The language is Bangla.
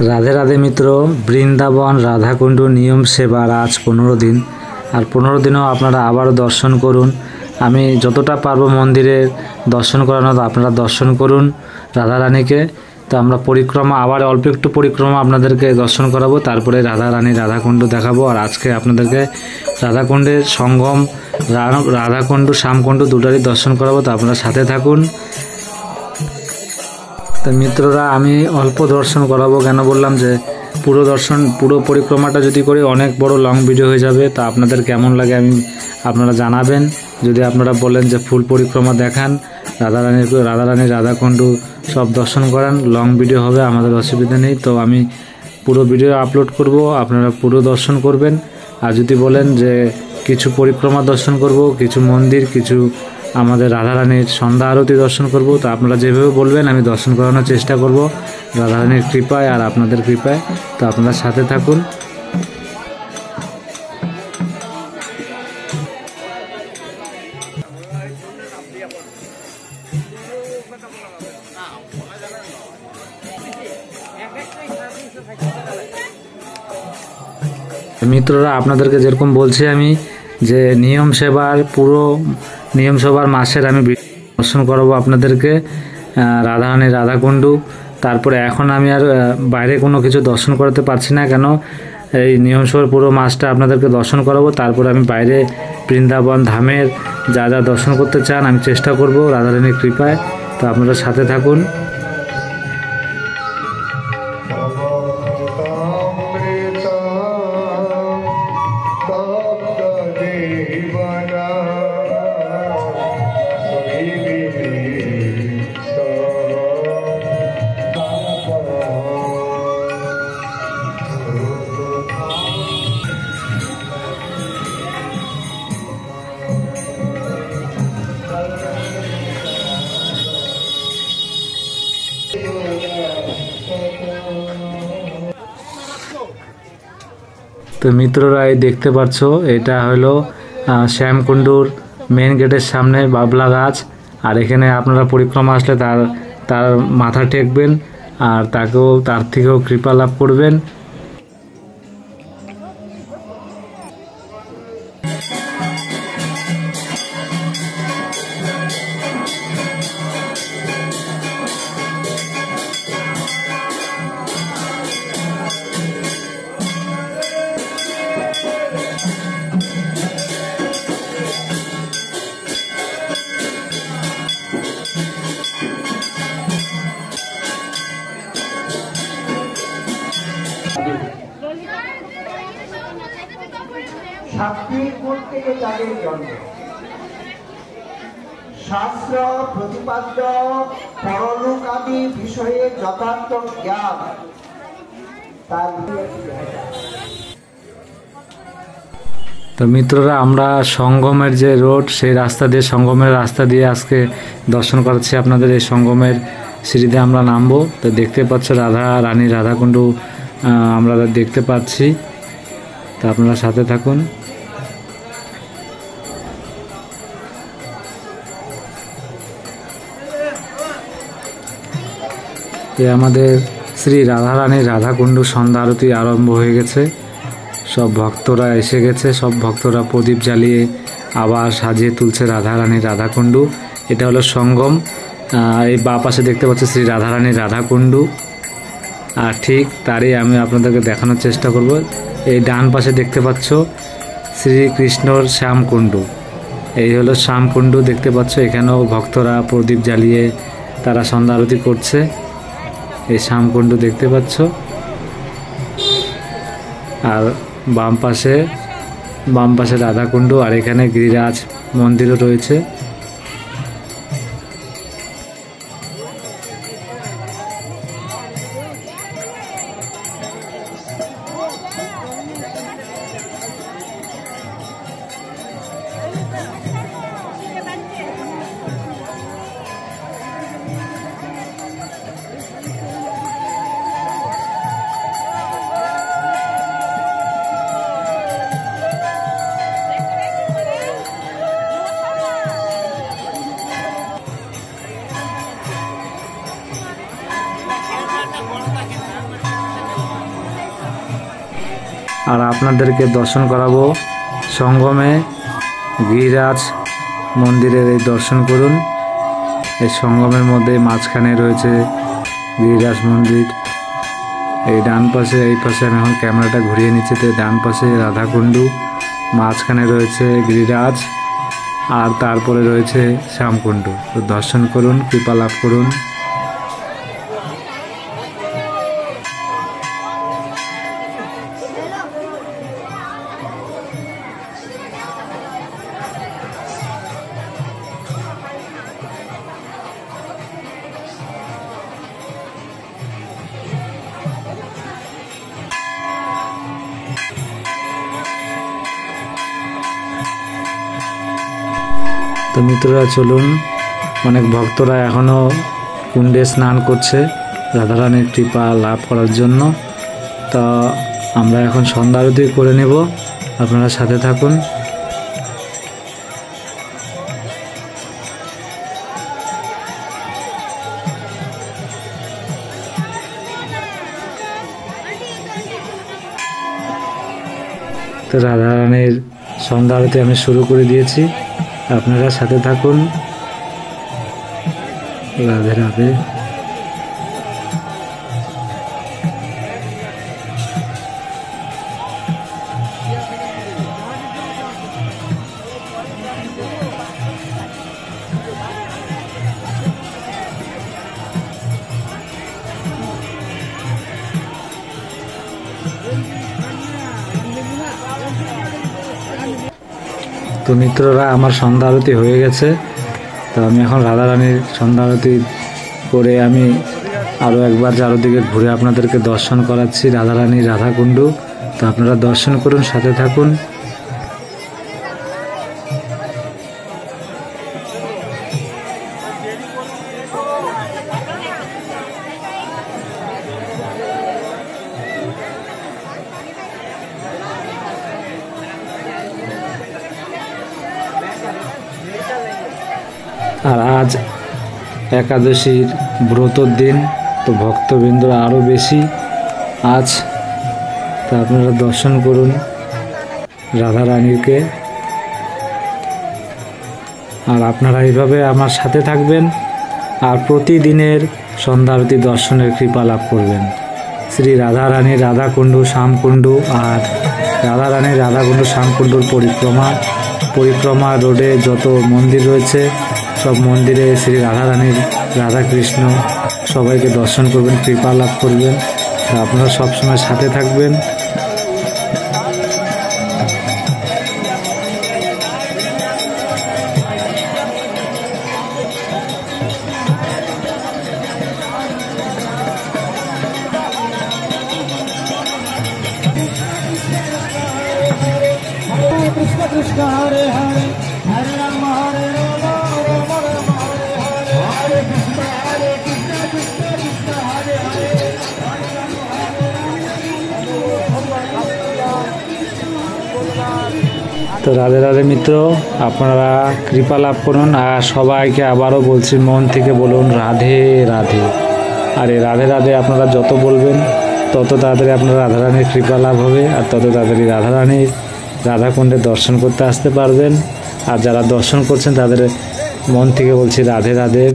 রাধে রাধে মিত্র, বৃন্দাবন রাধাকুণ্ড নিয়ম সেবার আজ 15 দিন। আর 15 দিনও আপনারা আবারও দর্শন করুন। আমি যতটা পারবো মন্দিরের দর্শন করানো, আপনারা দর্শন করুন রাধারানীকে। তো আমরা পরিক্রমা আবার অল্প একটু পরিক্রমা আপনাদেরকে দর্শন করাবো, তারপরে রাধারানী রাধাকুণ্ড দেখাবো। আর আজকে আপনাদেরকে রাধাকুণ্ডের সঙ্গম, রাধাকুণ্ড শ্যামকুণ্ড দুটারই দর্শন করাবো। তো আপনারা সাথে থাকুন। তো মিত্ররা, আমি অল্প দর্শন করাবো, কেন বললাম যে পুরো পরিক্রমাটা যদি করি অনেক বড় লং ভিডিও হয়ে যাবে। তা আপনাদের কেমন লাগে আপনারা জানাবেন। যদি আপনারা বলেন যে ফুল পরিক্রমা দেখান, রাধারানী রাধাকুণ্ড সব দর্শন করান, লং ভিডিও হবে, আমাদের অসুবিধা নেই। তো আমি পুরো ভিডিও আপলোড করব, আপনারা পুরো দর্শন করবেন। আর যদি বলেন যে কিছু পরিক্রমা দর্শন করব, কিছু মন্দির, কিছু আমাদের রাধারানীর সন্ধ্যা আরতি দর্শন করব, তো আপনারা যেভাবে বলবেন আমি দর্শন করানোর চেষ্টা করব রাধারানীর কৃপায় আর আপনাদের কৃপায়। তো আপনারা সাথে থাকুন। মিত্ররা, আপনাদেরকে যেরকম বলছি আমি যে পুরো নিয়ম সেবার মাসের আমি দর্শন করাবো আপনাদেরকে রাধারানী রাধাকুণ্ড। তারপরে এখন আমি আর বাইরে কোনো কিছু দর্শন করাতে পারছি না, কেন এই নিয়ম সেবার পুরো মাসটা আপনাদেরকে দর্শন করাবো। তারপরে আমি বাইরে বৃন্দাবন ধামের যা যা দর্শন করতে চান আমি চেষ্টা করব রাধারানীর কৃপায়। তো আপনারা সাথে থাকুন। তো মিত্ররা, এই দেখতে পাচ্ছ এটা হলো শ্যামকুণ্ডুর মেন গেটের সামনে বাবলা গাছ। আর এখানে আপনারা পরিক্রমা আসলে তার মাথা টেকবেন আর তার থেকেও কৃপা লাভ করবেন। সাত্বিক মন থেকে তাদের জন্ম। শাস্ত্র প্রতিপাদ্য পরলোক আদি বিষয়ে যথার্থ জ্ঞান তার। তো মিত্ররা, আমরা সঙ্গমের যে রোড, সেই সঙ্গমের রাস্তা দিয়ে আজকে দর্শন করাচ্ছি আপনাদের। এই সঙ্গমের সিঁড়িতে আমরা নামবো। তো দেখতে পাচ্ছ রাধারানী রাধাকুণ্ড আমরা দেখতে পাচ্ছি। তো আপনারা সাথে থাকুন। আমাদের শ্রী রাধারানী রাধাকুণ্ড সন্ধ্যা আরতি আরম্ভ হয়ে গেছে। সব ভক্তরা এসে গেছে, সব ভক্তরা প্রদীপ জ্বালিয়ে আবার সাজিয়ে তুলছে রাধারানী রাধাকুণ্ড। এটা হলো সঙ্গম। এই বাঁ পাশে দেখতে পাচ্ছি শ্রী রাধারানী রাধাকুণ্ড, আর ঠিক তারই আমি আপনাদেরকে দেখানোর চেষ্টা করব। এই ডান পাশে দেখতে পাচ্ছ শ্রীকৃষ্ণর শ্যামকুণ্ড। এই হলো শ্যামকুণ্ড, দেখতে পাচ্ছ। এখানেও ভক্তরা প্রদীপ জ্বালিয়ে তারা সন্ধ্যা আরতি করছে। এই শ্যামকুণ্ড দেখতে পাচ্ছ। আর বাম পাশে রাধাকুণ্ড, আর এখানে গিরিরাজ মন্দিরও রয়েছে। আর আপনাদেরকে দর্শন করাবো সঙ্গমে গিরিরাজ মন্দিরের। এই দর্শন করুন। এই সঙ্গমের মধ্যে মাঝখানে রয়েছে গিরিরাজ মন্দির। এই ডান পাশে, এই পাশে আমি এখন ক্যামেরাটা ঘুরিয়ে নিচ্ছি, তো ডান পাশে রাধাকুণ্ডু, মাঝখানে রয়েছে গিরিরাজ, আর তারপরে রয়েছে শ্যামকুণ্ডু। তো দর্শন করুন, কৃপা লাভ করুন। তো মিত্ররা চলুন, অনেক ভক্তরা এখনও কুণ্ডে স্নান করছে রাধারানীর কৃপা লাভ করার জন্য। তা আমরা এখন সন্ধ্যা আরতি করে নেব, আপনারা সাথে থাকুন। তো রাধারানীর সন্ধ্যা আরতি আমি শুরু করে দিয়েছি, আপনারা সাথে থাকুন। রাধে রাধে। তো মিত্ররা, আমার সন্ধ্যা আরতি হয়ে গেছে। তো আমি এখন রাধারানীর সন্ধ্যা আরতি করে আমি আরও একবার চারদিকে ঘুরে আপনাদেরকে দর্শন করাচ্ছি রাধারানীর রাধাকুণ্ডু। তো আপনারা দর্শন করুন, সাথে থাকুন। আর আজ একাদশীর ব্রতর দিন, তো ভক্তবৃন্দরা আরও বেশি আজ। তা আপনারা দর্শন করুন রাধারানীকে। আর আপনারা এইভাবে আমার সাথে থাকবেন আর প্রতিদিনের সন্ধ্যা আরতি দর্শনের কৃপা লাভ করবেন। শ্রী রাধারানীর রাধাকুণ্ডু শ্যামকুণ্ডু আর রাধারানীর রাধাকুণ্ডু শ্যামকুণ্ডুর পরিক্রমা রোডে যত মন্দির রয়েছে সব মন্দিরে শ্রী রাধারানীর রাধাকৃষ্ণ সবাইকে দর্শন করবেন, কৃপা লাভ করবেন। আপনারা সবসময় সাথে থাকবেন। কৃষ্ণ কৃষ্ণ হরে হরে, হরে রাম হরে রাম, রাম রাম হরে হরে, হরে কৃষ্ণ কৃষ্ণ কৃষ্ণ হরে হরে, হরে রাম হরে রাম। তো রাধে রাধে মিত্র, আপনারা কৃপা লাভ করুন। আর সবাইকে আবারও বলছি, মন থেকে বলুন রাধে রাধে। আর এই রাধে রাধে আপনারা যত বলবেন তত তাড়াতাড়ি আপনারা রাধারানীর কৃপা লাভ হবে, আর তত তাড়াতাড়ি রাধারানীর রাধাকুণ্ডে দর্শন করতে আসতে পারবেন। আর যারা দর্শন করছেন তাদের মন থেকে বলছি রাধে রাধে।